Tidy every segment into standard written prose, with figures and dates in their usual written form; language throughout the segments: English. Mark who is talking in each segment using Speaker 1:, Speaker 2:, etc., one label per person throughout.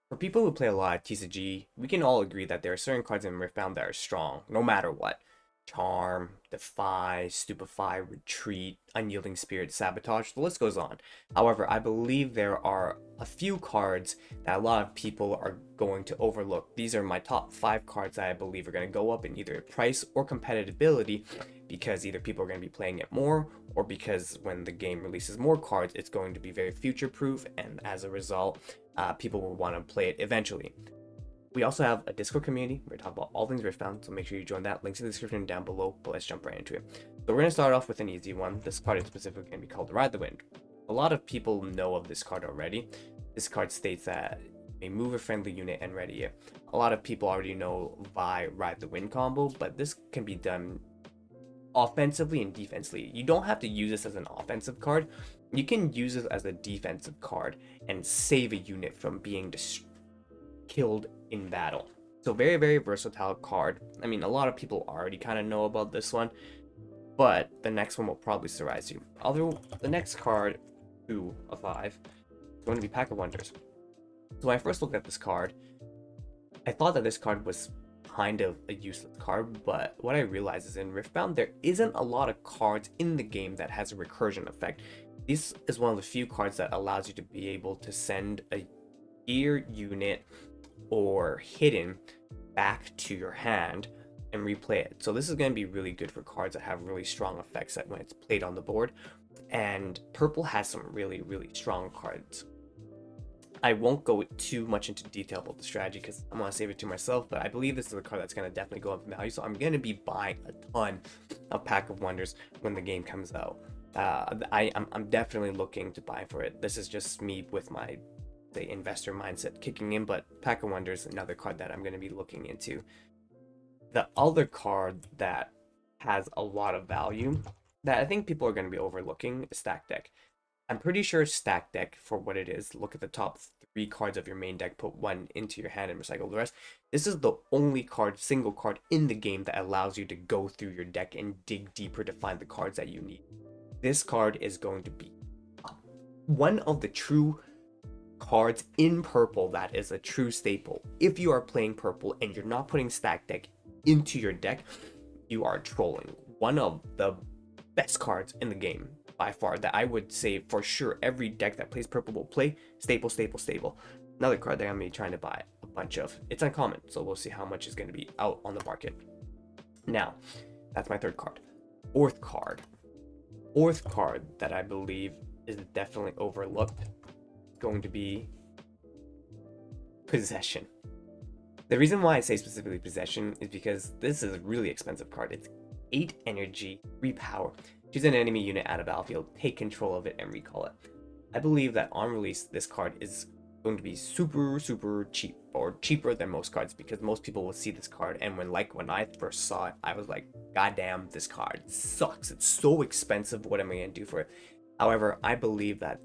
Speaker 1: For people who play a lot of TCG, we can all agree that there are certain cards in Riftbound that are strong, no matter what. Charm, Defy, Stupefy, Retreat, Unyielding Spirit, Sabotage, the list goes on. However, I believe there are a few cards that a lot of people are going to overlook. These are my top 5 cards that I believe are going to go up in either price or competitibility because either people are going to be playing it more or because when the game releases more cards, it's going to be very future proof, and as a result, people will want to play it eventually. We also have a Discord community where we talk about all things Riftbound, so make sure you join that. Links in the description down below, but let's jump right into it. So we're going to start off with an easy one. This card is specifically going to be called Ride the Wind. A lot of people know of this card already. This card states that you may move a friendly unit and ready it. A lot of people already know Vi Ride the Wind combo, but this can be done offensively and defensively. You don't have to use this as an offensive card. You can use this as a defensive card and save a unit from being killed in battle. So very, very versatile card. I mean, a lot of people already kind of know about this one, but the next one will probably surprise you. Although the next card, 2 of 5, is going to be Pack of Wonders. So when I first looked at this card, I thought that this card was kind of a useless card, but what I realized is in Riftbound, there isn't a lot of cards in the game that has a recursion effect. This is one of the few cards that allows you to be able to send a gear unit or hidden back to your hand and replay it. So this is going to be really good for cards that have really strong effects that when it's played on the board. And purple has some really, really strong cards. I won't go too much into detail about the strategy because I'm going to save it to myself, but I believe this is a card that's going to definitely go up in value. So I'm going to be buying a ton of Pack of Wonders when the game comes out. I'm definitely looking to buy for it. This is just me with my investor mindset kicking in, but Pack of Wonders is another card that I'm going to be looking into. The other card that has a lot of value that I think people are going to be overlooking is Stack Deck. I'm pretty sure Stack Deck, for what it is, look at the top 3 cards of your main deck, put 1 into your hand and recycle the rest. This is the only single card in the game that allows you to go through your deck and dig deeper to find the cards that you need. This card is going to be one of the true cards in purple that is a true staple. If you are playing purple and you're not putting Stack Deck into your deck, you are trolling. One of the best cards in the game by far that I would say for sure every deck that plays purple will play. Staple, staple, staple. Another card that I'm going to be trying to buy a bunch of. It's uncommon, so we'll see how much is going to be out on the market. Now, that's my third card. Fourth card that I believe is definitely overlooked is going to be Possession. The reason why I say specifically Possession is because this is a really expensive card. It's 8 energy, 3 power. Choose an enemy unit out of battlefield, take control of it, and recall it. I believe that on release, this card is going to be super, super cheap, or cheaper than most cards, because most people will see this card, and when I first saw it, I was like, God damn, this card sucks. It's so expensive. What am I going to do for it? However, I believe that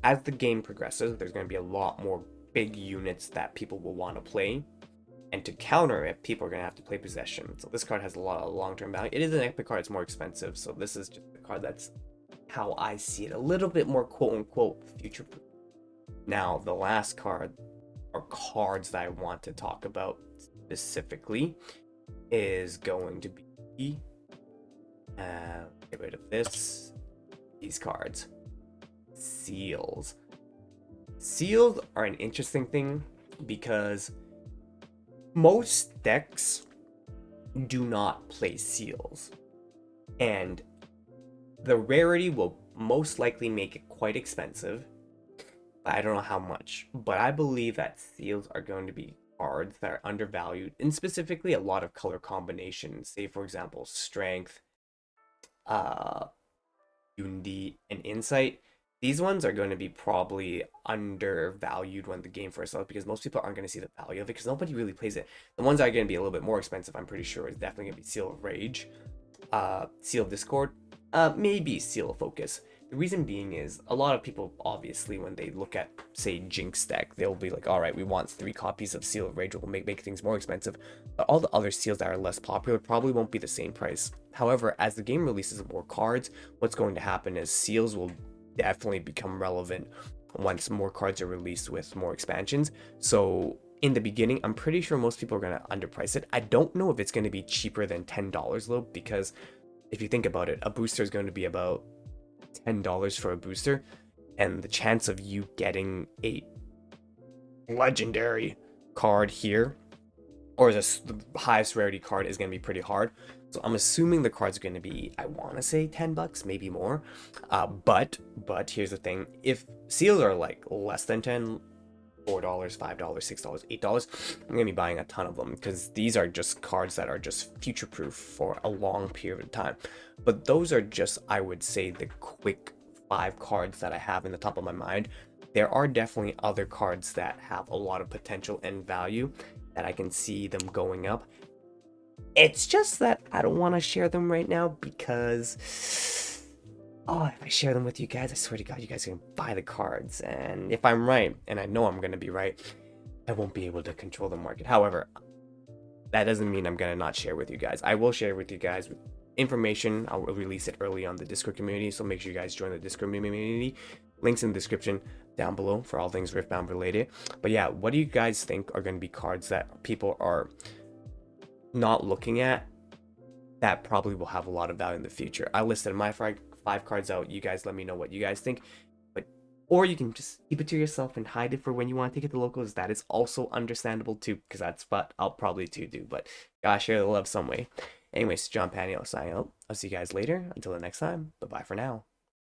Speaker 1: as the game progresses, there's going to be a lot more big units that people will want to play. And to counter it, people are going to have to play Possession. So this card has a lot of long-term value. It is an epic card. It's more expensive. So this is just a card that's how I see it. A little bit more quote-unquote future-proof. Now, the last card, or cards that I want to talk about specifically, is going to be... get rid of this. These cards. Seals. Seals are an interesting thing because most decks do not play seals, and the rarity will most likely make it quite expensive. I don't know how much, but I believe that seals are going to be cards that are undervalued, and specifically a lot of color combinations. Say, for example, Strength, Unity, and Insight. These ones are going to be probably undervalued when the game first out because most people aren't going to see the value of it because nobody really plays it. The ones that are going to be a little bit more expensive, I'm pretty sure, is definitely going to be Seal of Rage, Seal of Discord, maybe Seal of Focus. The reason being is a lot of people, obviously, when they look at, say, Jinx deck, they'll be like, all right, we want 3 copies of Seal of Rage, will make things more expensive. But all the other seals that are less popular probably won't be the same price. However, as the game releases more cards, what's going to happen is seals will definitely become relevant once more cards are released with more expansions. So in the beginning, I'm pretty sure most people are going to underprice it. I don't know if it's going to be cheaper than $10 though, because if you think about it, a booster is going to be about $10 for a booster, and the chance of you getting a legendary card here, or the highest rarity card, is going to be pretty hard. So I'm assuming the cards are going to be, I want to say $10, maybe more. But here's the thing: if seals are like less than 10, $4, $5, $6, $8, I'm gonna be buying a ton of them, because these are just cards that are just future proof for a long period of time. But those are just, I would say, the quick 5 cards that I have in the top of my mind. There are definitely other cards that have a lot of potential and value that I can see them going up. It's just that I don't want to share them right now, because oh, if I share them with you guys, I swear to God, you guys are gonna buy the cards. And if I'm right, and I know I'm gonna be right, I won't be able to control the market. However, that doesn't mean I'm gonna not share with you guys. I will share with you guys information. I'll release it early on the Discord community, so make sure you guys join the Discord community. Links in the description down below for all things Riftbound related. But yeah, what do you guys think are gonna be cards that people are not looking at that probably will have a lot of value in the future? I listed my 5 cards out. You guys let me know what you guys think. But or you can just keep it to yourself and hide it for when you want to take it to locals. That is also understandable too, because that's what I'll probably too do. But gotta share the love some way. Anyways, John Panio signing out. I'll see you guys later. Until the next time, bye bye for now.